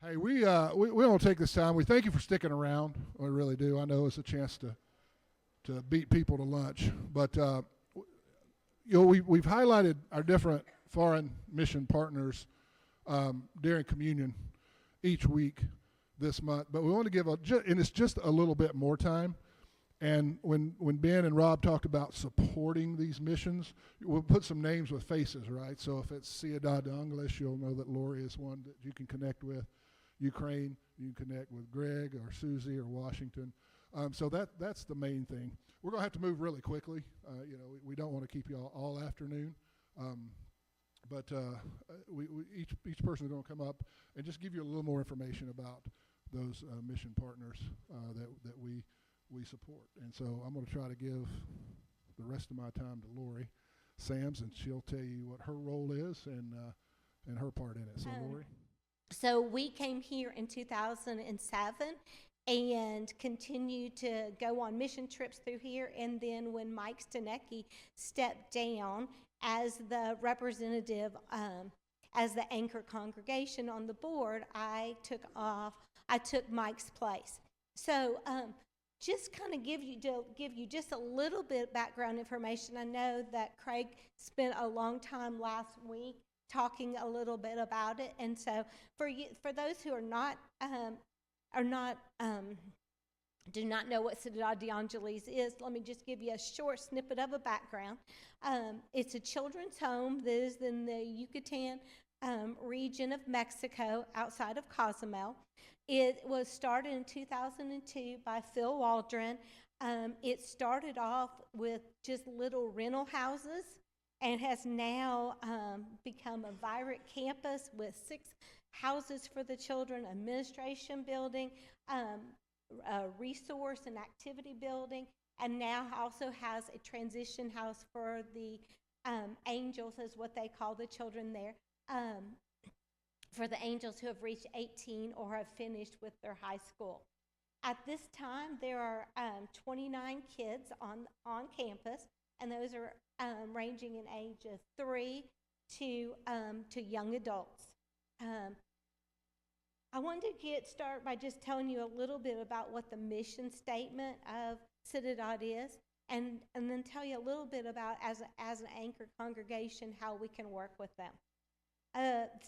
Hey, we don't take this time. We thank you for sticking around. We really do. I know it's a chance to beat people to lunch, but we've highlighted our different foreign mission partners during communion each week this month. But we want to give and it's just a little bit more time. And when Ben and Rob talked about supporting these missions, we'll put some names with faces, right? So if it's Ciudad de Angeles, you'll know that Lori is one that you can connect with. Ukraine, you can connect with Greg or Susie or Washington. So that's the main thing. We're going to have to move really quickly. We don't want to keep you all afternoon. But each person is going to come up and just give you a little more information about those mission partners that we support. And so I'm going to try to give the rest of my time to Lori Sams, and she'll tell you what her role is and her part in it. So Lori. So we came here in 2007 and continued to go on mission trips through here. And then when Mike Stanecki stepped down as the representative, as the anchor congregation on the board, I took Mike's place. So just kind of give you just a little bit of background information. I know that Craig spent a long time last week talking a little bit about it, and so for those who do not know what Ciudad de Angeles is, let me just give you a short snippet of a background. It's a children's home that is in the Yucatan region of Mexico, outside of Cozumel. It was started in 2002 by Phil Waldron. It started off with just little rental houses and has now become a vibrant campus with 6 houses for the children, administration building, a resource and activity building, and now also has a transition house for the angels, is what they call the children there, for the angels who have reached 18 or have finished with their high school. At this time, there are 29 kids on campus, and those are ranging in age of 3 to young adults. I wanted to get started by just telling you a little bit about what the mission statement of Ciudad is, and then tell you a little bit about, as an anchor congregation, how we can work with them.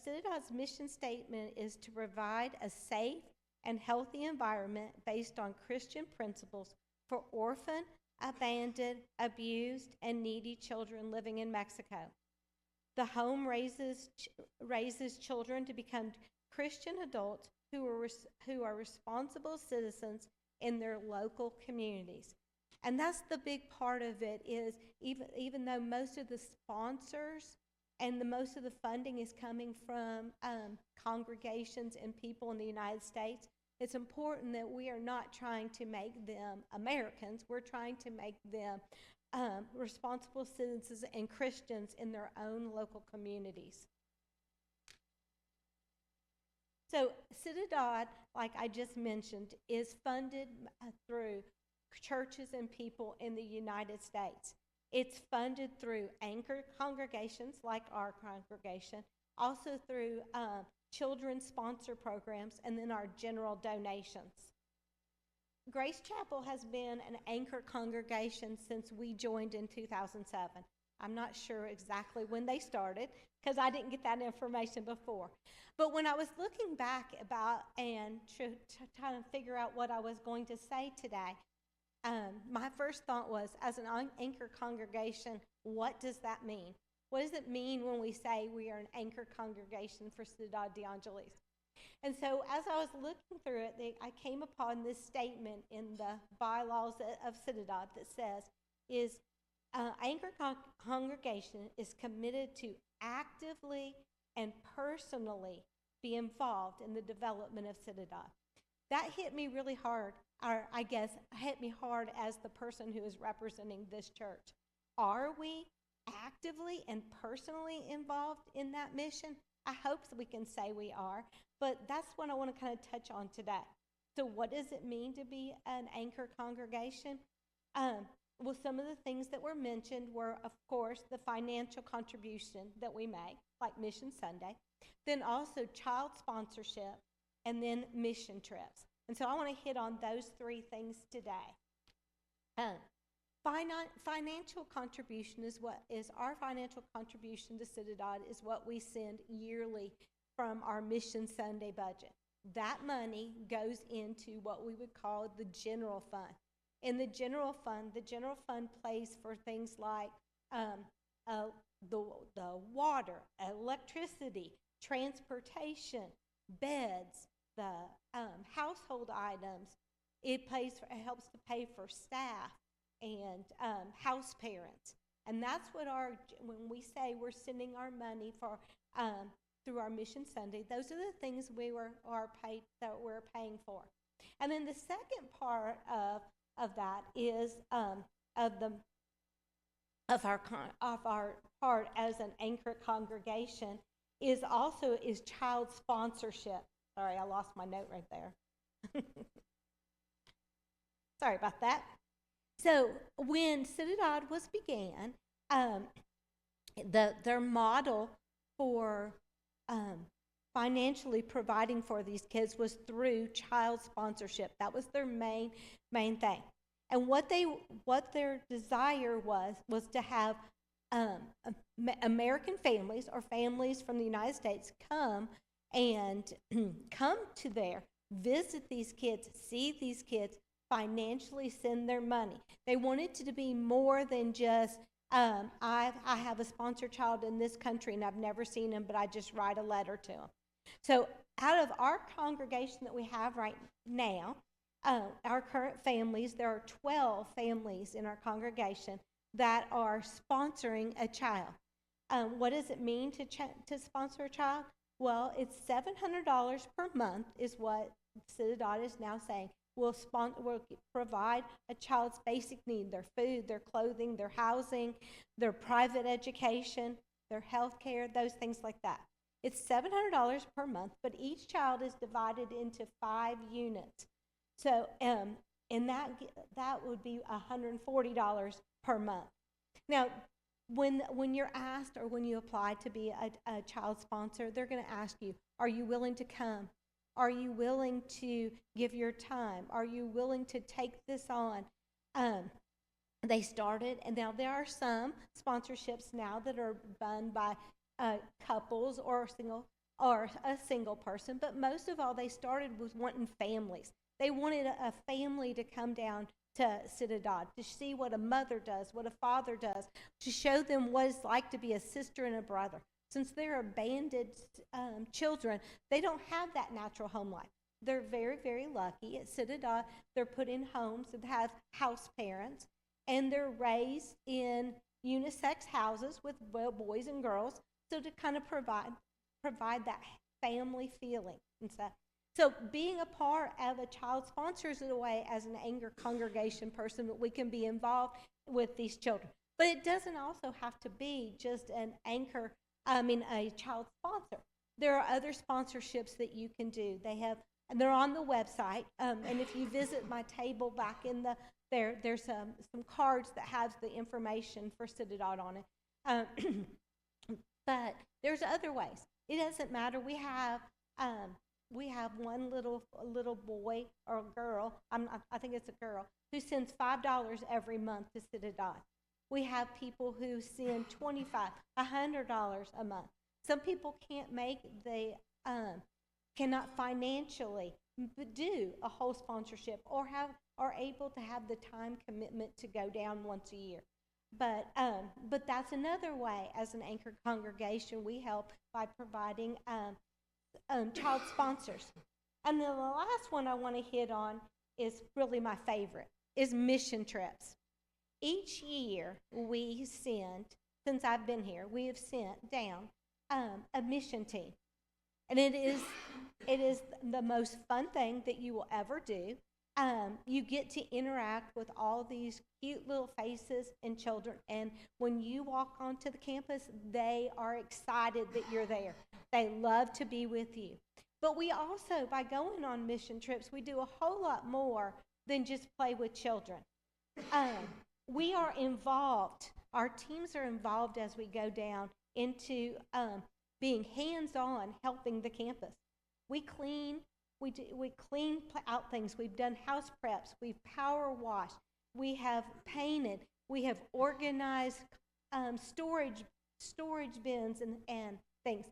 Ciudad's mission statement is to provide a safe and healthy environment based on Christian principles for orphan, abandoned, abused, and needy children living in Mexico. The home raises children to become Christian adults who are responsible citizens in their local communities. And that's the big part of it, is even though most of the sponsors and most of the funding is coming from congregations and people in the United States, it's important that we are not trying to make them Americans. We're trying to make them responsible citizens and Christians in their own local communities. So Ciudad, like I just mentioned, is funded through churches and people in the United States. It's funded through anchor congregations like our congregation, also through children's sponsor programs, and then our general donations. Grace Chapel has been an anchor congregation since we joined in 2007. I'm not sure exactly when they started, because I didn't get that information before. But when I was looking back and trying to figure out what I was going to say today, my first thought was, as an anchor congregation, what does that mean? What does it mean when we say we are an anchor congregation for Ciudad de Angeles? And so as I was looking through it, I came upon this statement in the bylaws of Ciudad that says, anchor congregation is committed to actively and personally be involved in the development of Ciudad. That hit me really hard, or I guess hit me hard as the person who is representing this church. Are we actively and personally involved in that mission? I hope that we can say we are, but that's what I want to kind of touch on today. So what does it mean to be an anchor congregation? Well, some of the things that were mentioned were, of course, the financial contribution that we make, like Mission Sunday. Then also child sponsorship, and then mission trips. And so I want to hit on those three things today. Financial contribution is what is our financial contribution to Citadod is what we send yearly from our Mission Sunday budget. That money goes into what we would call the general fund. In the general fund pays for things like the water, electricity, transportation, beds, the household items. It helps to pay for staff and house parents. And that's what when we say we're sending our money for through our Mission Sunday, those are the things that we're paying for. And then the second part of that is of our part as an anchor congregation is child sponsorship. Sorry, I lost my note right there. Sorry about that. So when Citadod was began, their model for financially providing for these kids was through child sponsorship. That was their main thing. And what their desire was to have American families or families from the United States come to there, visit these kids, see these kids, financially send their money. They wanted to be more than just, I have a sponsored child in this country and I've never seen him, but I just write a letter to him. So out of our congregation that we have right now, our current families, there are 12 families in our congregation that are sponsoring a child. What does it mean to sponsor a child? Well, it's $700 per month is what Citadod is now saying. We'll provide a child's basic need, their food, their clothing, their housing, their private education, their health care, those things like that. It's $700 per month, but each child is divided into 5 units. So, and that would be $140 per month. Now, when you're asked or when you apply to be a child sponsor, they're going to ask you, are you willing to come? Are you willing to give your time? Are you willing to take this on? They started, and now there are some sponsorships now that are done by couples or a single person, but most of all, they started with wanting families. They wanted a family to come down to Citadod, to see what a mother does, what a father does, to show them what it's like to be a sister and a brother. Since they're abandoned children, they don't have that natural home life. They're very, very lucky. At Citadod, they're put in homes that have house parents, and they're raised in unisex houses with boys and girls, so to kind of provide that family feeling and stuff. So being a part of a child sponsor is a way, as an anchor congregation person, that we can be involved with these children. But it doesn't also have to be just a child sponsor. There are other sponsorships that you can do. And they're on the website. And if you visit my table back in there's some cards that has the information for Citadod on it. But there's other ways. It doesn't matter. We have one little boy or girl. I think it's a girl who sends $5 every month to Citadod. We have people who send $25, $100 a month. Some people cannot financially do a whole sponsorship or are able to have the time commitment to go down once a year. But that's another way. As an anchor congregation, we help by providing child sponsors. And then the last one I want to hit on is really my favorite, is mission trips. Each year we send, since I've been here, we have sent down a mission team. And it is the most fun thing that you will ever do. You get to interact with all these cute little faces and children, and when you walk onto the campus, they are excited that you're there. They love to be with you. But we also, by going on mission trips, we do a whole lot more than just play with children. We are involved. Our teams are involved as we go down into being hands-on, helping the campus. We clean, We clean out things. We've done house preps. We've power washed. We have painted. We have organized storage bins and things.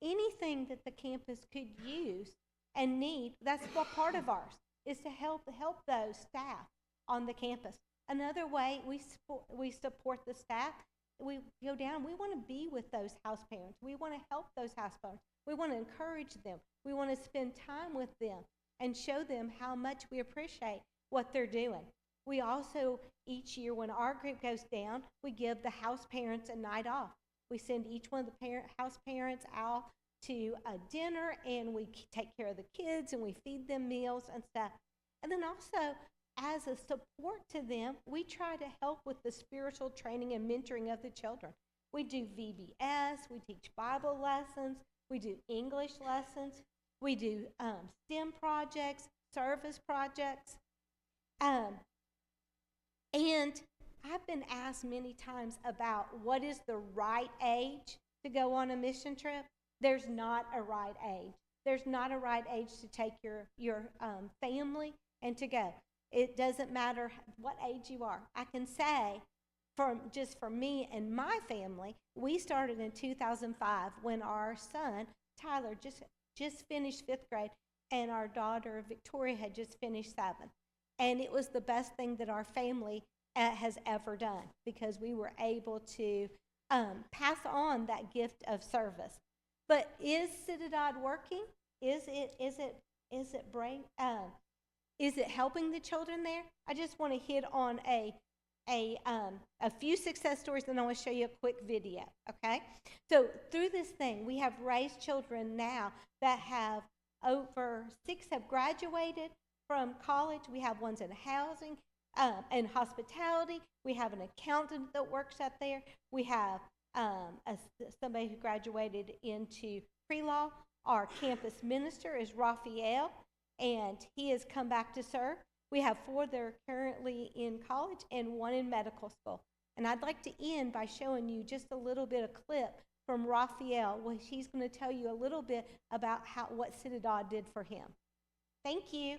Anything that the campus could use and need, that's what part of ours is, to help those staff on the campus. Another way we support the staff, we go down, we want to be with those house parents. We want to help those house parents. We want to encourage them. We want to spend time with them and show them how much we appreciate what they're doing. We also, each year when our group goes down, we give the house parents a night off. We send each one of the house parents out to a dinner, and we take care of the kids, and we feed them meals and stuff. And then also, as a support to them, we try to help with the spiritual training and mentoring of the children. We do VBS, we teach Bible lessons, we do English lessons, we do STEM projects, service projects. And I've been asked many times about what is the right age to go on a mission trip. There's not a right age. There's not a right age to take your family and to go. It doesn't matter what age you are. I can say, for me and my family, we started in 2005 when our son, Tyler, just finished 5th grade, and our daughter, Victoria, had just finished 7th. And it was the best thing that our family has ever done, because we were able to pass on that gift of service. But is Citadod working? Is it helping the children there? I just want to hit on a few success stories, and I want to show you a quick video, okay? So through this thing, we have raised children now that have over 6 have graduated from college. We have ones in housing and hospitality. We have an accountant that works out there. We have somebody who graduated into pre-law. Our campus minister is Raphael, and he has come back to serve. We have 4 that are currently in college and 1 in medical school. And I'd like to end by showing you just a little bit of clip from Raphael, where he's going to tell you a little bit about what Citadod did for him. Thank you.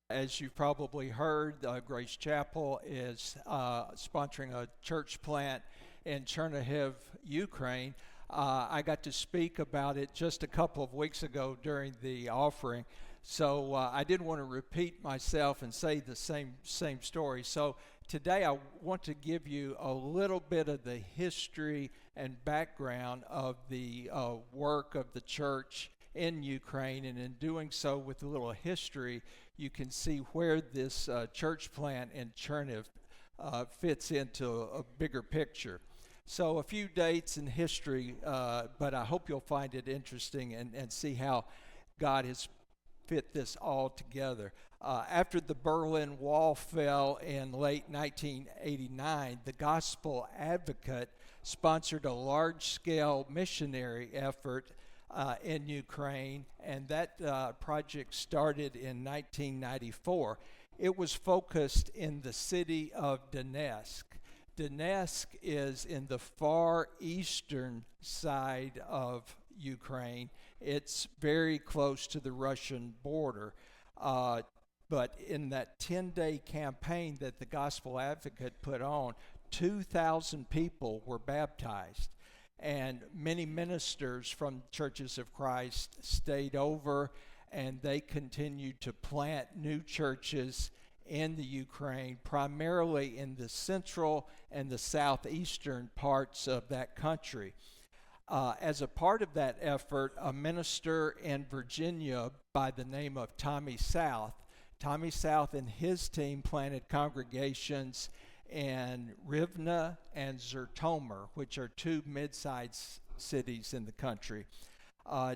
As you've probably heard, Grace Chapel is sponsoring a church plant in Chernihiv, Ukraine. I got to speak about it just a couple of weeks ago during the offering, so I didn't want to repeat myself and say the same story. So today I want to give you a little bit of the history and background of the work of the church in Ukraine, and in doing so, with a little history, you can see where this church plant in Chernihiv fits into a bigger picture. So a few dates in history, but I hope you'll find it interesting and see how God has fit this all together. After the Berlin Wall fell in late 1989, the Gospel Advocate sponsored a large-scale missionary effort in Ukraine, and that project started in 1994. It was focused in the city of Donetsk. Donetsk is in the far eastern side of Ukraine. It's very close to the Russian border. But in that 10-day campaign that the Gospel Advocate put on, 2,000 people were baptized. And many ministers from Churches of Christ stayed over, and they continued to plant new churches in the Ukraine, primarily in the central and the southeastern parts of that country. As a part of that effort, a minister in Virginia by the name of Tommy South and his team planted congregations in Rivne and Zhytomyr, which are 2 mid-sized cities in the country.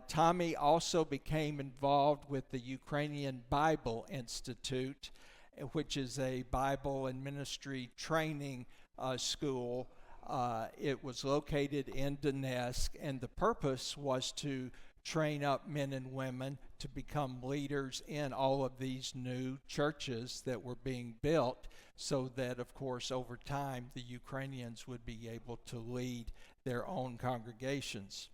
Tommy also became involved with the Ukrainian Bible Institute, which is a Bible and ministry training school. It was located in Donetsk, and the purpose was to train up men and women to become leaders in all of these new churches that were being built, so that, of course, over time, the Ukrainians would be able to lead their own congregations.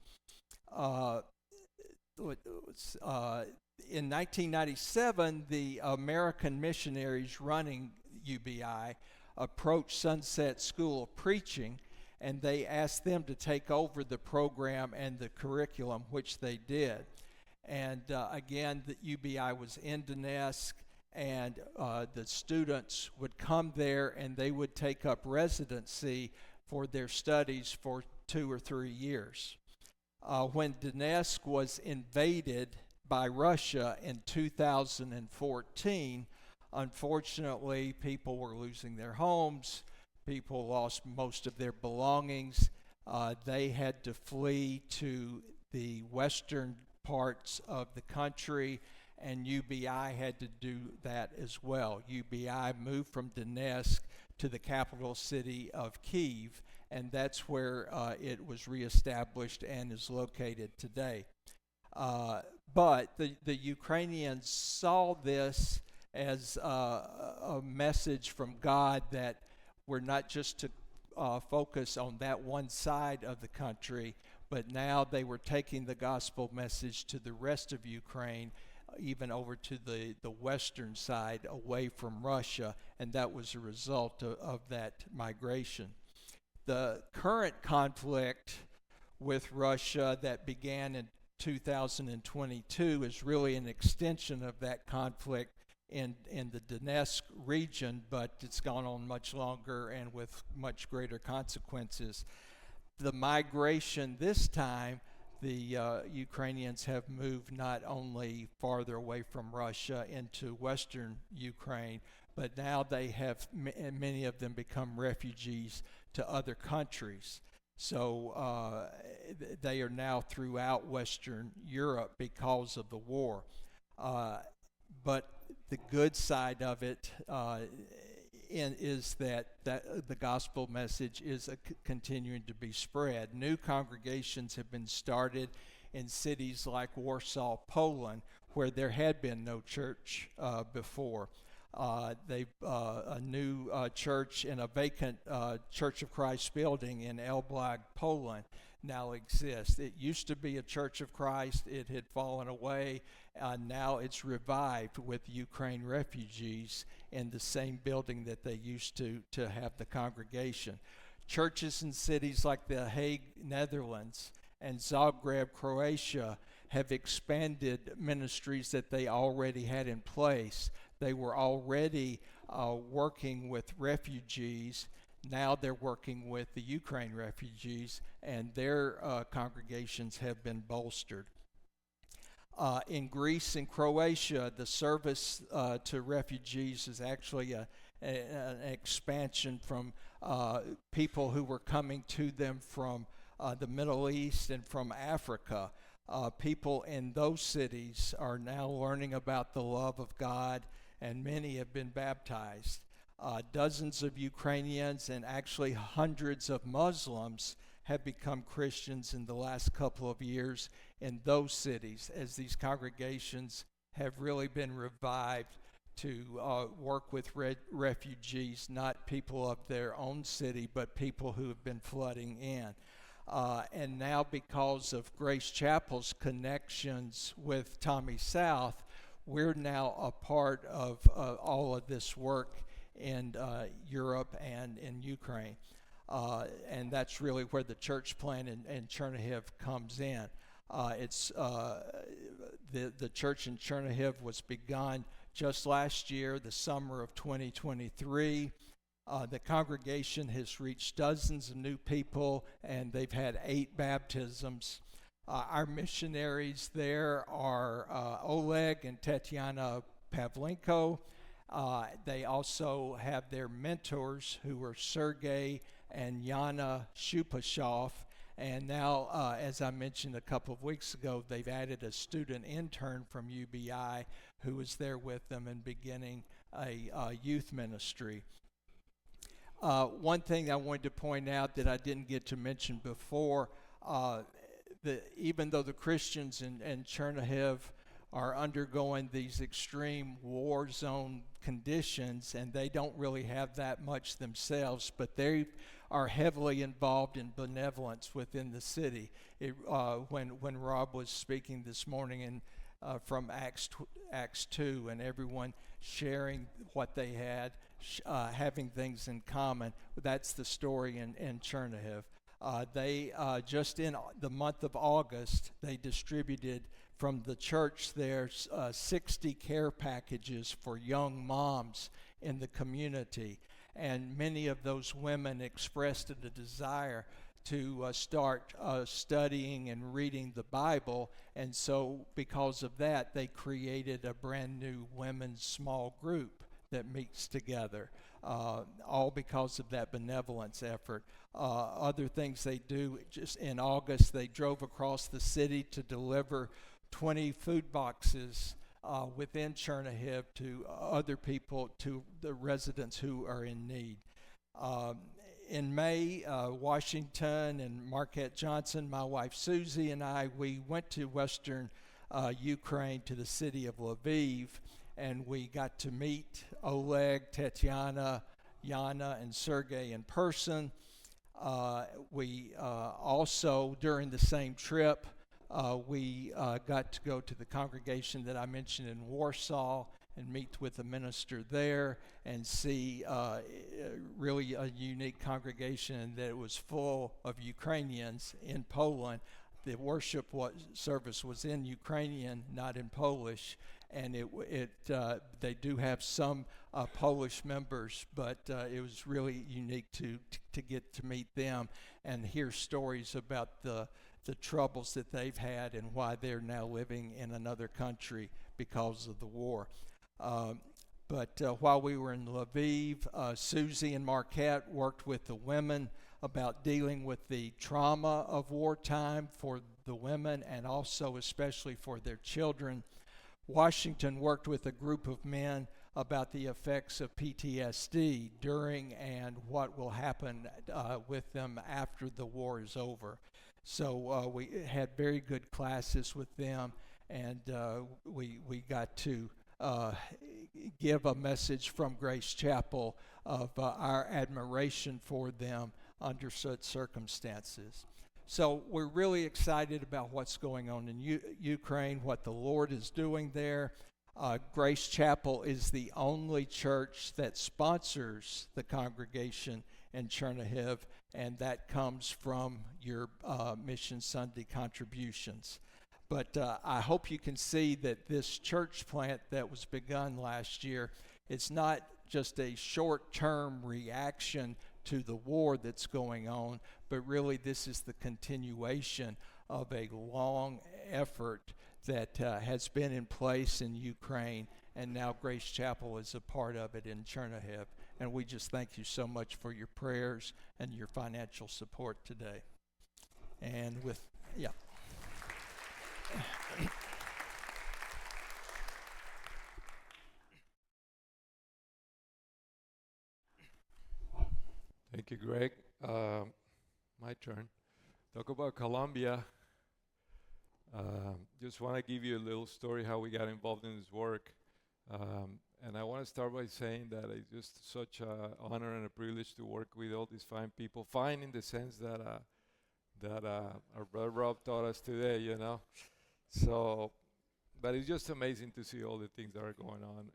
In 1997, the American missionaries running UBI approached Sunset School of Preaching, and they asked them to take over the program and the curriculum, which they did. And again, the UBI was in Donetsk, and the students would come there and they would take up residency for their studies for 2 or 3 years. When Donetsk was invaded by Russia in 2014, unfortunately, people were losing their homes. People lost most of their belongings. They had to flee to the western parts of the country, and UBI had to do that as well. UBI moved from Donetsk to the capital city of Kyiv, and that's where it was reestablished and is located today. But the Ukrainians saw this as a message from God that we're not just to focus on that one side of the country, but now they were taking the gospel message to the rest of Ukraine, even over to the western side, away from Russia, and that was a result of that migration. The current conflict with Russia that began in 2022 is really an extension of that conflict in the Donetsk region, but it's gone on much longer and with much greater consequences. The migration this time, the Ukrainians have moved not only farther away from Russia into western Ukraine, but now they have, many of them become refugees to other countries. So they are now throughout Western Europe because of the war. But the good side of it is that the gospel message is continuing to be spread. New congregations have been started in cities like Warsaw, Poland, where there had been no church before. A new church in a vacant Church of Christ building in Elbląg, Poland, now exists. It used to be a Church of Christ. It had fallen away. Now it's revived with Ukraine refugees in the same building that they used to have the congregation. Churches in cities like The Hague, Netherlands, and Zagreb, Croatia, have expanded ministries that they already had in place. They were already working with refugees. Now they're working with the Ukraine refugees, and their congregations have been bolstered. In Greece and Croatia, the service to refugees is actually an expansion from people who were coming to them from the Middle East and from Africa. People in those cities are now learning about the love of God, and many have been baptized. Dozens of Ukrainians and actually hundreds of Muslims have become Christians in the last couple of years in those cities, as these congregations have really been revived to work with refugees, not people of their own city, but people who have been flooding in. And now, because of Grace Chapel's connections with Tommy South, we're now a part of all of this work in Europe and in Ukraine. And that's really where the church plant in Chernihiv comes in. It's the church in Chernihiv was begun just last year, the summer of 2023. The congregation has reached dozens of new people, and they've had 8 baptisms. Our missionaries there are Oleg and Tetiana Pavlenko. They also have their mentors, who are Sergei and Yana Shupashov. And now, as I mentioned a couple of weeks ago, they've added a student intern from UBI who was there with them and beginning a youth ministry. One thing I wanted to point out that I didn't get to mention before, even though the Christians in Chernihiv are undergoing these extreme war zone conditions, and they don't really have that much themselves, but they are heavily involved in benevolence within the city. When Rob was speaking this morning and from Acts 2, and everyone sharing what they had, having things in common, that's the story in Chernihiv. They just in the month of August, they distributed from the church there 60 care packages for young moms in the community. And many of those women expressed a desire to start studying and reading the Bible. And so because of that, they created a brand new women's small group that meets together, all because of that benevolence effort. Other things they do, just in August, they drove across the city to deliver 20 food boxes within Chernihiv to other people, to the residents who are in need. In May, Washington and Marquette Johnson, my wife Susie, and I, we went to western Ukraine, to the city of Lviv, and we got to meet Oleg, Tatiana, Yana, and Sergey in person. We also, during the same trip, we got to go to the congregation that I mentioned in Warsaw and meet with the minister there and see really a unique congregation, and that it was full of Ukrainians in Poland. The worship service was in Ukrainian, not in Polish, and they do have some Polish members, but it was really unique to get to meet them and hear stories about the troubles that they've had and why they're now living in another country because of the war. But while we were in Lviv, Susie and Marquette worked with the women about dealing with the trauma of wartime for the women and also especially for their children. Washington worked with a group of men about the effects of PTSD during and what will happen with them after the war is over. So we had very good classes with them, and we got to give a message from Grace Chapel of our admiration for them under such circumstances. So we're really excited about what's going on in Ukraine, what the Lord is doing there. Grace Chapel is the only church that sponsors the congregation in Chernihiv, and that comes from your Mission Sunday contributions. But I hope you can see that this church plant that was begun last year, it's not just a short-term reaction to the war that's going on, but really this is the continuation of a long effort that has been in place in Ukraine, and now Grace Chapel is a part of it in Chernihiv. And we just thank you so much for your prayers and your financial support today. And Thank you, Greg. My turn. Talk about Colombia. Just want to give you a little story how we got involved in this work. And I want to start by saying that it's just such an honor and a privilege to work with all these fine people. Fine in the sense that our brother Rob taught us today, you know. So, but it's just amazing to see all the things that are going on,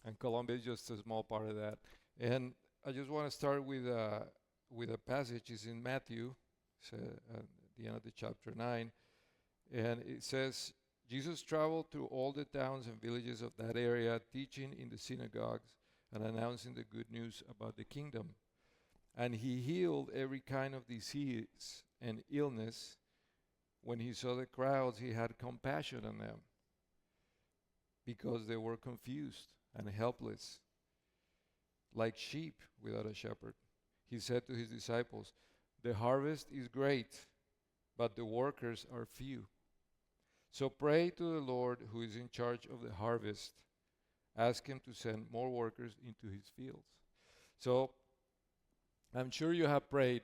and Colombia is just a small part of that. And I just want to start with a passage. It's in Matthew, at the end of the chapter 9, and it says, Jesus traveled through all the towns and villages of that area, teaching in the synagogues and announcing the good news about the kingdom. And he healed every kind of disease and illness. When he saw the crowds, he had compassion on them because they were confused and helpless, like sheep without a shepherd. He said to his disciples, "The harvest is great, but the workers are few. So pray to the Lord who is in charge of the harvest. Ask him to send more workers into his fields." So I'm sure you have prayed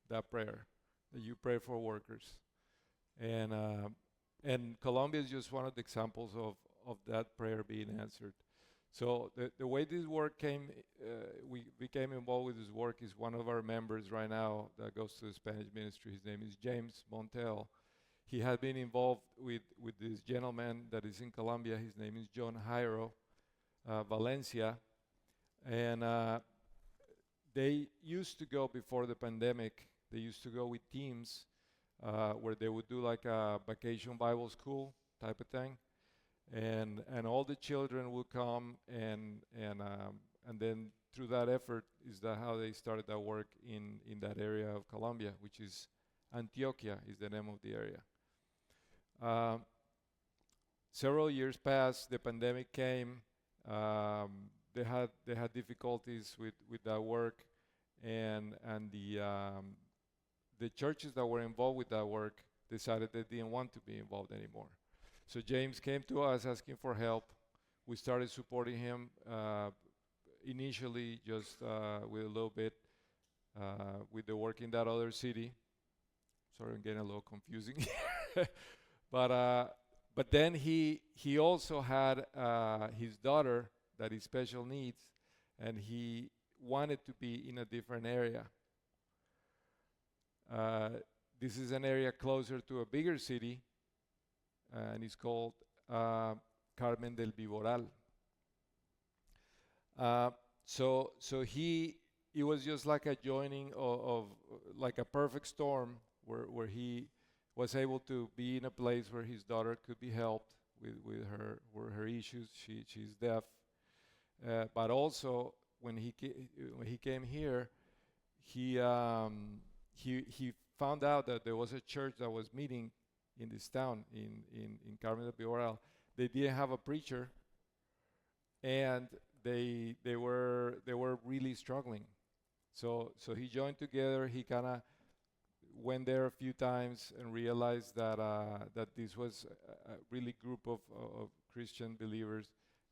that prayer, that you pray for workers. And And Colombia is just one of the examples of that prayer being answered. So the way this work came, we became involved with this work is one of our members right now that goes to the Spanish ministry. His name is James Montel. He had been involved with this gentleman that is in Colombia. His name is John Jairo Valencia. And they used to go before the pandemic, they used to go with teams where they would do like a vacation Bible school type of thing. And all the children would come and then through that effort is that how they started that work in that area of Colombia, which is Antioquia is the name of the area. Several years passed, the pandemic came, they had difficulties with that work, and the churches that were involved with that work decided they didn't want to be involved anymore. So James came to us asking for help. We started supporting him initially just with a little bit with the work in that other city. Sorry, I'm getting a little confusing here. But then he also had his daughter that is special needs, and he wanted to be in a different area. This is an area closer to a bigger city, and it's called Carmen del Viboral. So it was just like a joining of like a perfect storm where he was able to be in a place where his daughter could be helped with her issues. She's deaf, but also when he came here, he found out that there was a church that was meeting in this town in Carmen del Viboral. They didn't have a preacher, and they were really struggling. So he joined together. He kind of went there a few times and realized that this was a really group of Christian believers,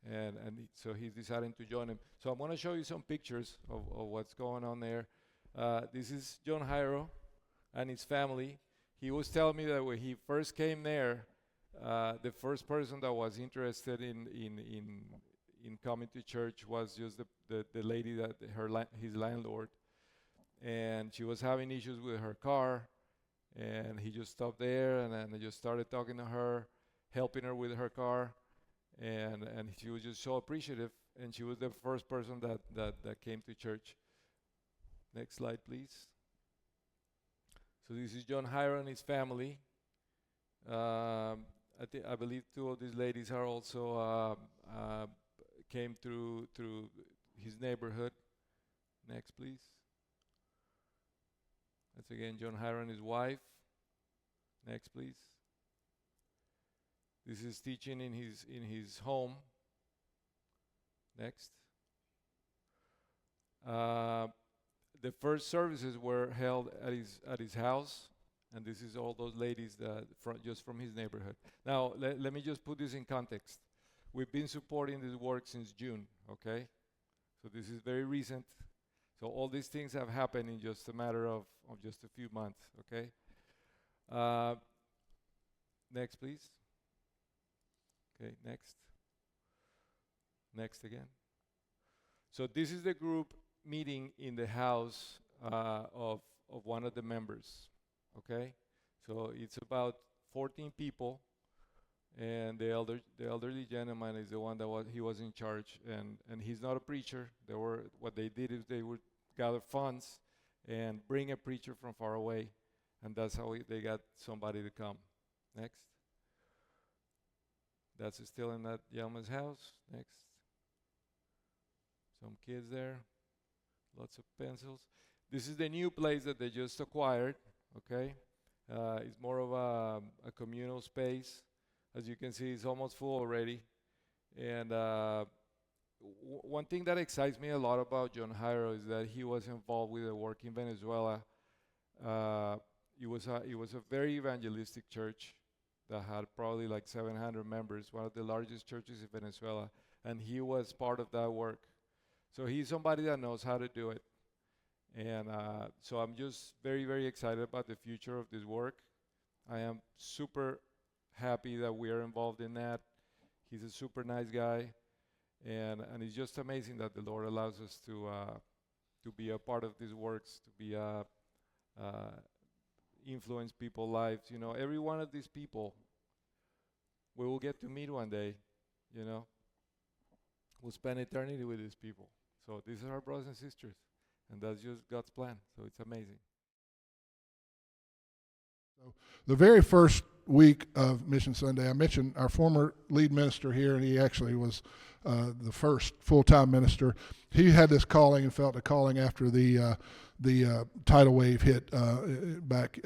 and so he's deciding to join him. So I'm going to show you some pictures of what's going on there. This is John Jairo and his family. He was telling me that when he first came there, the first person that was interested in coming to church was just the lady that his landlord, and she was having issues with her car, and he just stopped there and then just started talking to her, helping her with her car, and she was just so appreciative, and she was the first person that came to church. Next slide, please. So this is John Jairo and his family. I believe two of these ladies are also came through his neighborhood. Next, please. That's again John Jairo and his wife. Next, please. This is teaching in his home. Next. The first services were held at his house, and this is all those ladies that just from his neighborhood. Now, let me just put this in context. We've been supporting this work since June, okay? So this is very recent. So all these things have happened in just a matter of just a few months, okay? Next, please. Okay, next. Next again. So this is the group meeting in the house of one of the members, okay? So it's about 14 people, and the elderly gentleman is the one that he was in charge, and he's not a preacher. What they did is they would gather funds and bring a preacher from far away, and that's how they got somebody to come. Next. That's still in that gentleman's house. Next. Some kids there. Lots of pencils. This is the new place that they just acquired, okay? It's more of a communal space. As you can see, it's almost full already. And one thing that excites me a lot about John Jairo is that he was involved with the work in Venezuela. It was a very evangelistic church that had probably like 700 members, one of the largest churches in Venezuela, and he was part of that work. So he's somebody that knows how to do it. And so I'm just very, very excited about the future of this work. I am super happy that we are involved in that. He's a super nice guy, and it's just amazing that the Lord allows us to be a part of these works, to be influence people's lives. You know, every one of these people we will get to meet one day. You know, we'll spend eternity with these people. So these are our brothers and sisters, and that's just God's plan. So it's amazing. The very first week of Mission Sunday, I mentioned our former lead minister here, and he actually was the first full-time minister. He had this calling and felt a calling after the tidal wave hit back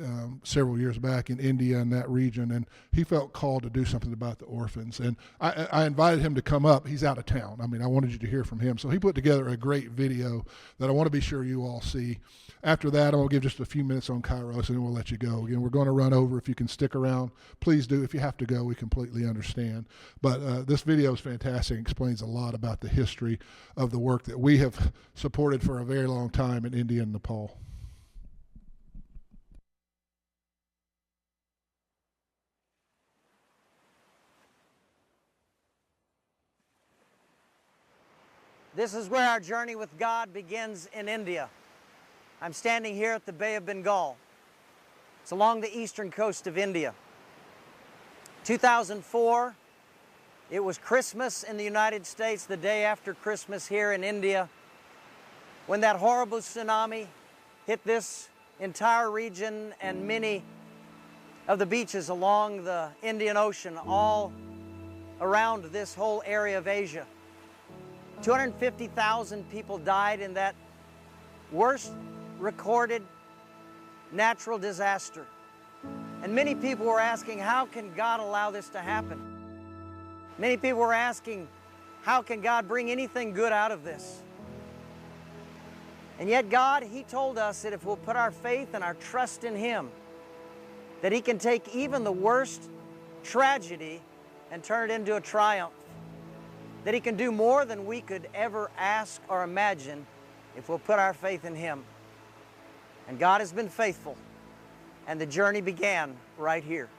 several years back in India and that region, and he felt called to do something about the orphans. And I invited him to come up. He's out of town. I mean, I wanted you to hear from him. So he put together a great video that I want to be sure you all see. After that, I'm going to give just a few minutes on Kairos, and then we'll let you go. Again, we're going to run over. If you can stick around, please do. If you have to go, we completely understand. But this video is fantastic. It explains a lot about the history of the work that we have supported for a very long time in India and Nepal. This is where our journey with God begins in India. I'm standing here at the Bay of Bengal. It's along the eastern coast of India. 2004, it was Christmas in the United States, the day after Christmas here in India, when that horrible tsunami hit this entire region and many of the beaches along the Indian Ocean, all around this whole area of Asia. 250,000 people died in that worst recorded natural disaster. And many people were asking, how can God allow this to happen? Many people were asking, how can God bring anything good out of this? And yet God, He told us that if we'll put our faith and our trust in Him, that He can take even the worst tragedy and turn it into a triumph. That He can do more than we could ever ask or imagine if we'll put our faith in Him. And God has been faithful, and the journey began right here.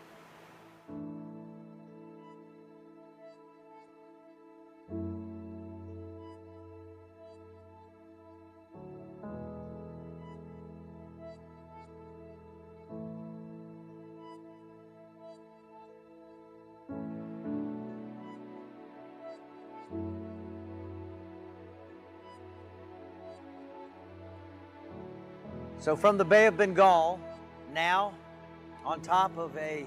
So from the Bay of Bengal, now on top of a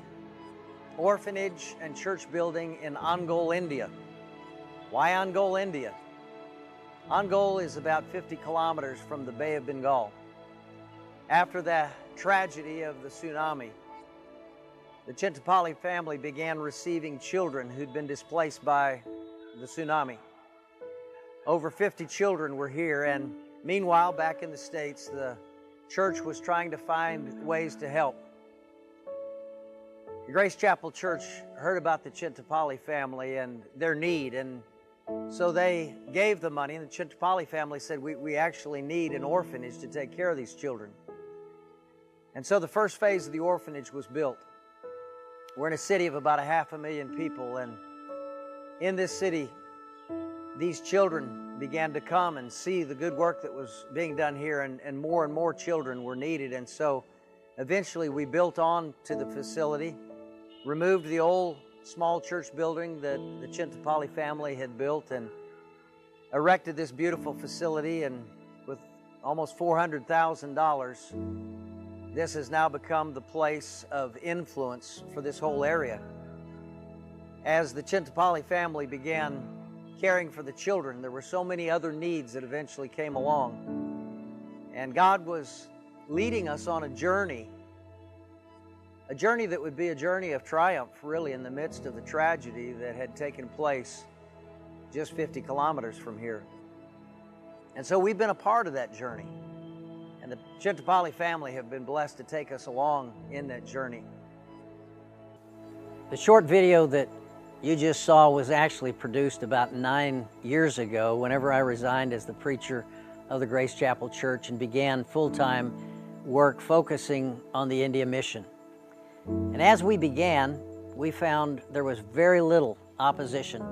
orphanage and church building in Angol, India. Why Angol, India? Angol is about 50 kilometers from the Bay of Bengal. After the tragedy of the tsunami, the Chintapalli family began receiving children who'd been displaced by the tsunami. Over 50 children were here, and meanwhile, back in the States, the church was trying to find ways to help. The Grace Chapel Church heard about the Chintapalli family and their need, and so they gave the money, and the Chintapalli family said, we actually need an orphanage to take care of these children. And so the first phase of the orphanage was built. We're in a city of about 500,000 people, and in this city, these children began to come and see the good work that was being done here, and more children were needed. And so eventually we built on to the facility, removed the old small church building that the Chintapalli family had built, and erected this beautiful facility. And with almost $400,000, this has now become the place of influence for this whole area. As the Chintapalli family began caring for the children, there were so many other needs that eventually came along. And God was leading us on a journey that would be a journey of triumph, really, in the midst of the tragedy that had taken place just 50 kilometers from here. And so we've been a part of that journey. And the Chintapalli family have been blessed to take us along in that journey. The short video that you just saw was actually produced about 9 years ago, whenever I resigned as the preacher of the Grace Chapel Church and began full-time work focusing on the India mission. And as we began, we found there was very little opposition.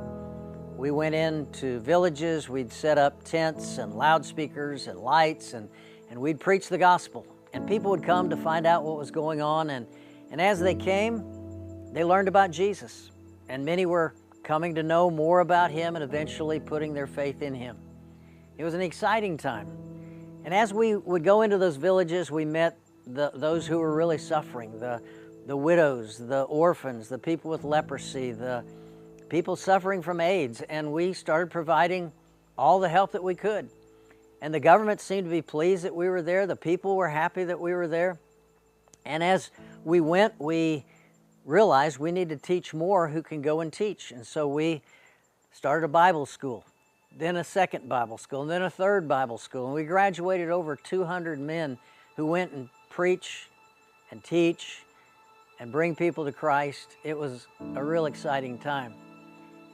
We went into villages, we'd set up tents and loudspeakers and lights, and we'd preach the gospel. And people would come to find out what was going on, and as they came, they learned about Jesus. And many were coming to know more about Him and eventually putting their faith in Him. It was an exciting time. And as we would go into those villages, we met those who were really suffering, the widows, the orphans, the people with leprosy, the people suffering from AIDS, and we started providing all the help that we could. And the government seemed to be pleased that we were there. The people were happy that we were there. And as we went, we realized we need to teach more who can go and teach. And so we started a Bible school, then a second Bible school, and then a third Bible school. And we graduated over 200 men who went and preach and teach and bring people to Christ. It was a real exciting time.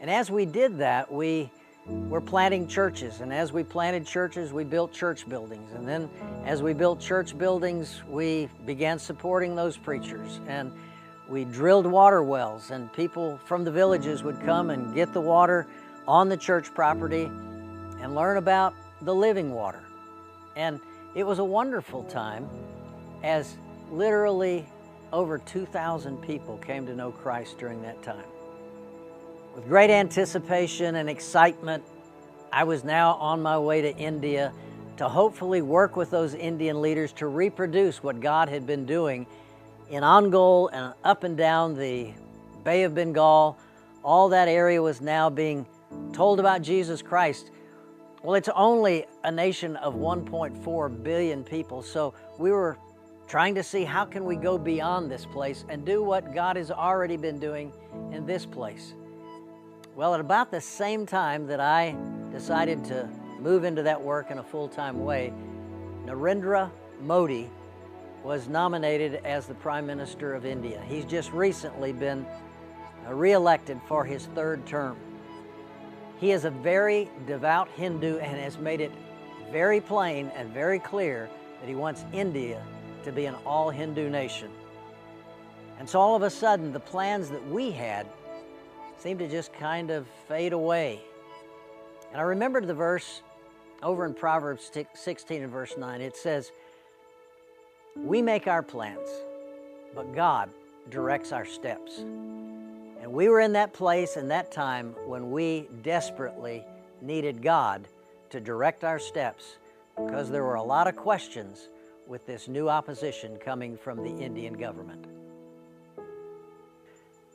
And as we did that, we were planting churches. And as we planted churches, we built church buildings. And then as we built church buildings, we began supporting those preachers. And we drilled water wells, and people from the villages would come and get the water on the church property and learn about the living water. And it was a wonderful time, as literally over 2,000 people came to know Christ during that time. With great anticipation and excitement, I was now on my way to India to hopefully work with those Indian leaders to reproduce what God had been doing in Ongole and up and down the Bay of Bengal. All that area was now being told about Jesus Christ. Well, it's only a nation of 1.4 billion people, so we were trying to see how can we go beyond this place and do what God has already been doing in this place. Well, at about the same time that I decided to move into that work in a full-time way, Narendra Modi was nominated as the Prime Minister of India. He's just recently been re-elected for his third term. He is a very devout Hindu and has made it very plain and very clear that he wants India to be an all-Hindu nation. And so all of a sudden, the plans that we had seemed to just kind of fade away. And I remembered the verse over in Proverbs 16 and verse 9. It says, "We make our plans, but God directs our steps." And we were in that place and that time when we desperately needed God to direct our steps, because there were a lot of questions with this new opposition coming from the Indian government.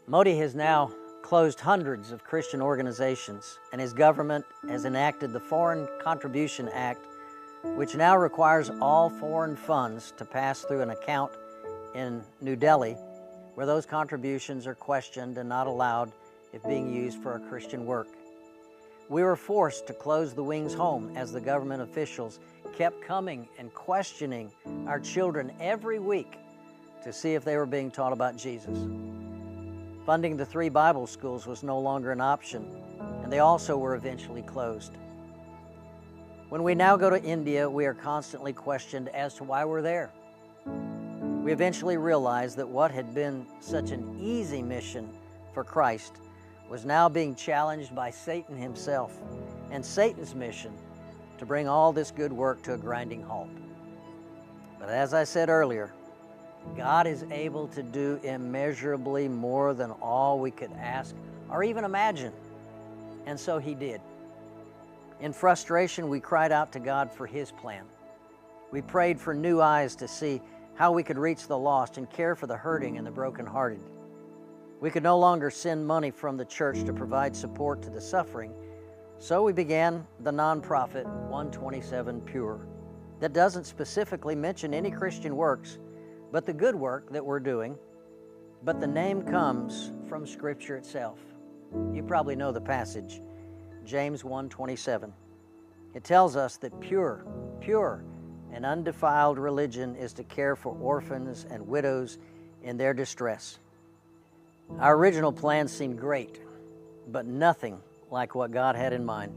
Modi has now closed hundreds of Christian organizations, and his government has enacted the Foreign Contribution Act, which now requires all foreign funds to pass through an account in New Delhi, where those contributions are questioned and not allowed if being used for a Christian work. We were forced to close the Wings home as the government officials kept coming and questioning our children every week to see if they were being taught about Jesus. Funding the 3 Bible schools was no longer an option, and they also were eventually closed. When we now go to India, we are constantly questioned as to why we're there. We eventually realized that what had been such an easy mission for Christ was now being challenged by Satan himself, and Satan's mission to bring all this good work to a grinding halt. But as I said earlier, God is able to do immeasurably more than all we could ask or even imagine. And so He did. In frustration, we cried out to God for His plan. We prayed for new eyes to see how we could reach the lost and care for the hurting and the brokenhearted. We could no longer send money from the church to provide support to the suffering, so we began the nonprofit 127 Pure that doesn't specifically mention any Christian works, but the good work that we're doing, but the name comes from Scripture itself. You probably know the passage, James 1:27. It tells us that pure and undefiled religion is to care for orphans and widows in their distress. Our original plans seemed great, but nothing like what God had in mind.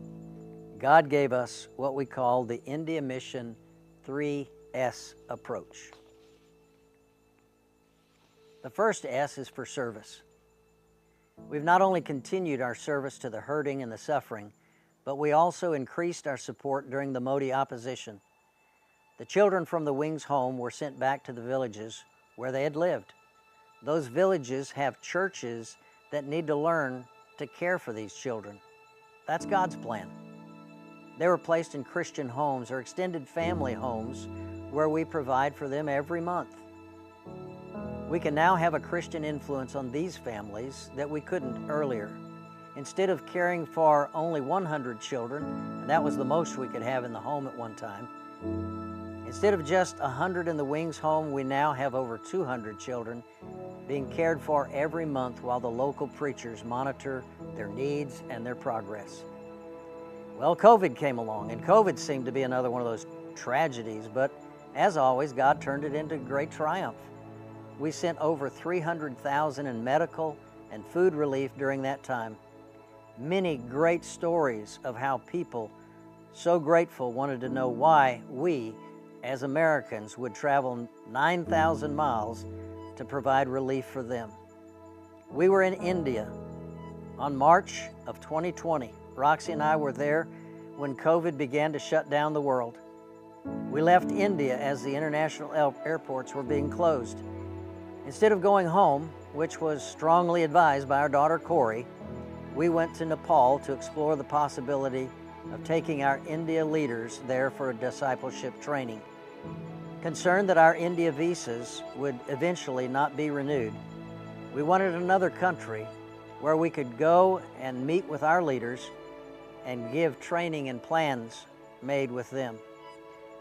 God gave us what we call the India Mission 3S approach. The first S is for service. We've not only continued our service to the hurting and the suffering, but we also increased our support during the Modi opposition. The children from the Wings home were sent back to the villages where they had lived. Those villages have churches that need to learn to care for these children. That's God's plan. They were placed in Christian homes or extended family homes where we provide for them every month. We can now have a Christian influence on these families that we couldn't earlier. Instead of caring for only 100 children, and that was the most we could have in the home at one time, instead of just 100 in the Wings home, we now have over 200 children being cared for every month while the local preachers monitor their needs and their progress. Well, COVID came along, and COVID seemed to be another one of those tragedies, but as always, God turned it into great triumph. We sent over $300,000 in medical and food relief during that time. Many great stories of how people, so grateful, wanted to know why we, as Americans, would travel 9,000 miles to provide relief for them. We were in India on March of 2020. Roxy and I were there when COVID began to shut down the world. We left India as the international airports were being closed. Instead of going home, which was strongly advised by our daughter Corey, we went to Nepal to explore the possibility of taking our India leaders there for a discipleship training. Concerned that our India visas would eventually not be renewed, we wanted another country where we could go and meet with our leaders and give training and plans made with them.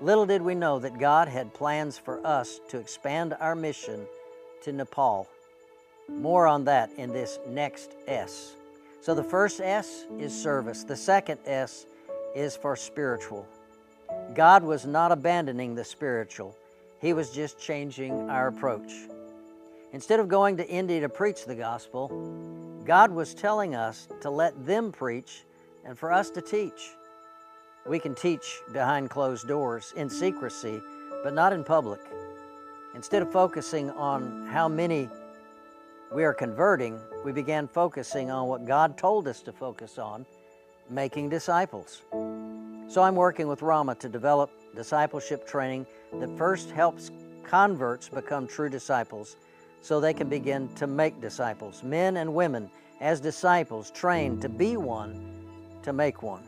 Little did we know that God had plans for us to expand our mission to Nepal. More on that in this next S. So the first S is service. The second S is for spiritual. God was not abandoning the spiritual. He was just changing our approach. Instead of going to India to preach the gospel, God was telling us to let them preach and for us to teach. We can teach behind closed doors, in secrecy, but not in public. Instead of focusing on how many we are converting, we began focusing on what God told us to focus on, making disciples. So I'm working with Rama to develop discipleship training that first helps converts become true disciples so they can begin to make disciples, men and women as disciples trained to be one, to make one.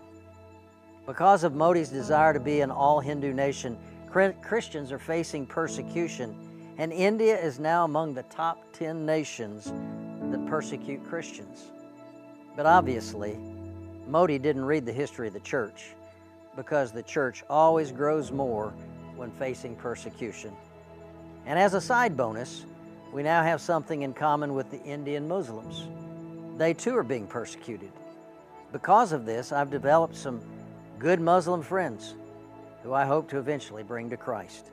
Because of Modi's desire to be an all-Hindu nation, Christians are facing persecution, and India is now among the top 10 nations that persecute Christians. But obviously, Modi didn't read the history of the church, because the church always grows more when facing persecution. And as a side bonus, we now have something in common with the Indian Muslims. They too are being persecuted. Because of this, I've developed some good Muslim friends who I hope to eventually bring to Christ.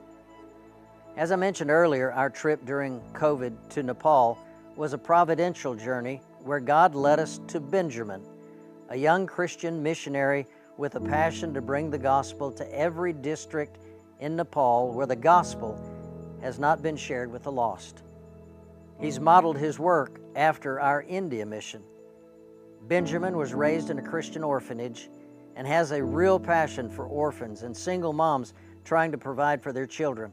As I mentioned earlier, our trip during COVID to Nepal was a providential journey where God led us to Benjamin, a young Christian missionary with a passion to bring the gospel to every district in Nepal where the gospel has not been shared with the lost. He's modeled his work after our India mission. Benjamin was raised in a Christian orphanage and has a real passion for orphans and single moms trying to provide for their children.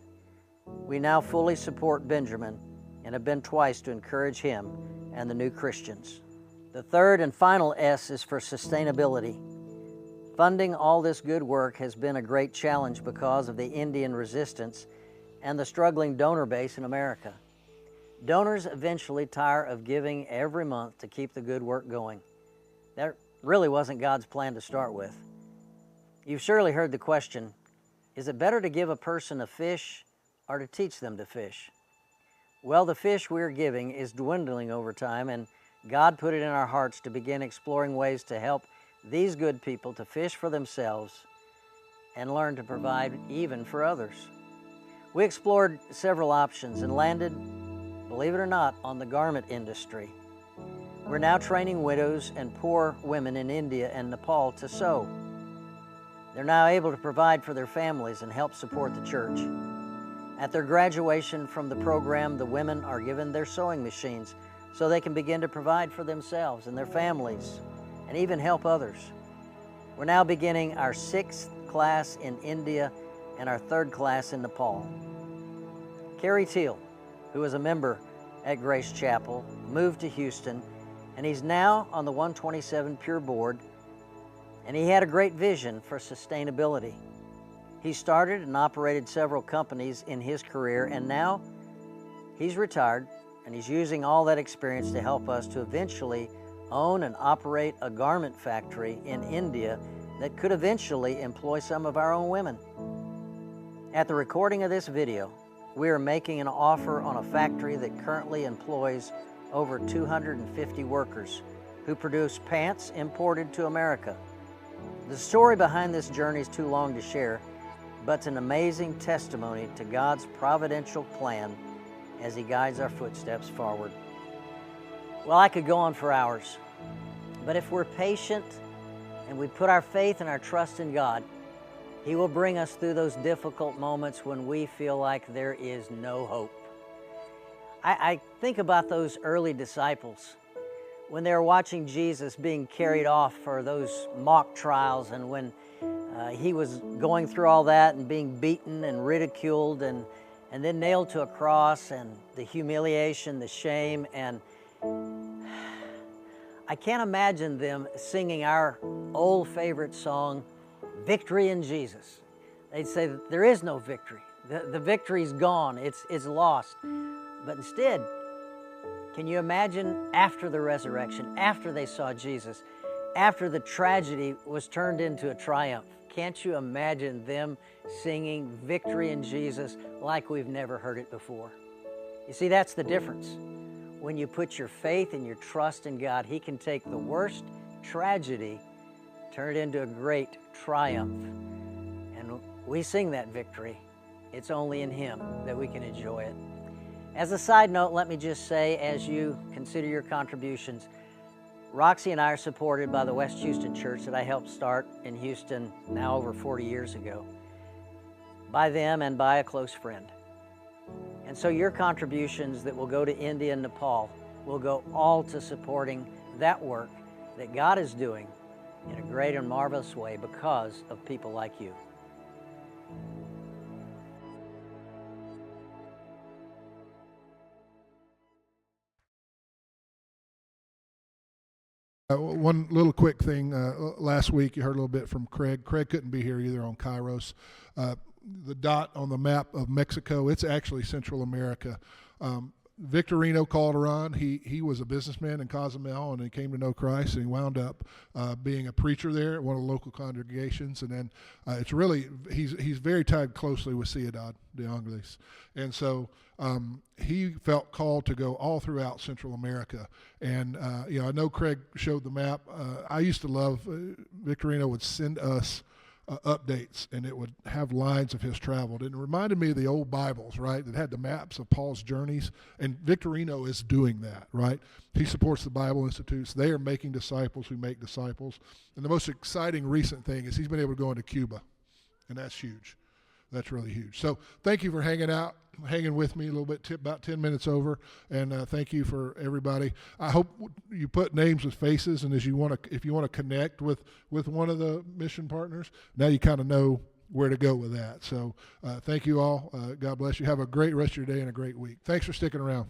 We now fully support Benjamin and have been twice to encourage him and the new Christians. The third and final S is for sustainability. Funding all this good work has been a great challenge because of the Indian resistance and the struggling donor base in America. Donors eventually tire of giving every month to keep the good work going. That really wasn't God's plan to start with. You've surely heard the question, is it better to give a person a fish or to teach them to fish? Well, the fish we're giving is dwindling over time, and God put it in our hearts to begin exploring ways to help these good people to fish for themselves and learn to provide even for others. We explored several options and landed, believe it or not, on the garment industry. We're now training widows and poor women in India and Nepal to sew. They're now able to provide for their families and help support the church. At their graduation from the program, the women are given their sewing machines so they can begin to provide for themselves and their families and even help others. We're now beginning our 6th class in India and our 3rd class in Nepal. Kerry Teal, who is a member at Grace Chapel, moved to Houston, and he's now on the 127 Pure Board, and he had a great vision for sustainability. He started and operated several companies in his career, and now he's retired, and he's using all that experience to help us to eventually own and operate a garment factory in India that could eventually employ some of our own women. At the recording of this video, we are making an offer on a factory that currently employs over 250 workers who produce pants imported to America. The story behind this journey is too long to share, but it's an amazing testimony to God's providential plan as He guides our footsteps forward. Well, I could go on for hours, but if we're patient and we put our faith and our trust in God, He will bring us through those difficult moments when we feel like there is no hope. I think about those early disciples when they were watching Jesus being carried off for those mock trials, and when He was going through all that and being beaten and ridiculed and then nailed to a cross, and the humiliation, the shame, and I can't imagine them singing our old favorite song, Victory in Jesus. They'd say that there is no victory. The victory's gone, it's lost. But instead, can you imagine after the resurrection, after they saw Jesus, after the tragedy was turned into a triumph? Can't you imagine them singing victory in Jesus like we've never heard it before? You see, that's the difference. When you put your faith and your trust in God, He can take the worst tragedy, turn it into a great triumph. And we sing that victory. It's only in Him that we can enjoy it. As a side note, let me just say, as you consider your contributions, Roxy and I are supported by the West Houston Church that I helped start in Houston now over 40 years ago, by them and by a close friend. And so your contributions that will go to India and Nepal will go all to supporting that work that God is doing in a great and marvelous way because of people like you. One little quick thing. Last week you heard a little bit from Craig. Craig couldn't be here either on Kairos. The dot on the map of Mexico, it's actually Central America. Victorino Calderon, he was a businessman in Cozumel, and he came to know Christ, and he wound up being a preacher there at one of the local congregations. And then it's really, he's very tied closely with Ciudad de Angeles. And so he felt called to go all throughout Central America. And, I know Craig showed the map. I used to love, Victorino would send us updates, and it would have lines of his travel. And it reminded me of the old Bibles, right, that had the maps of Paul's journeys. And Victorino is doing that, right? He supports the Bible Institutes. They are making disciples who make disciples. And the most exciting recent thing is he's been able to go into Cuba, and that's huge. That's really huge. So thank you for hanging with me a little bit, about 10 minutes over, and thank you for everybody. I hope you put names with faces, and if you want to connect with one of the mission partners, now you kind of know where to go with that. So thank you all. God bless you. Have a great rest of your day and a great week. Thanks for sticking around.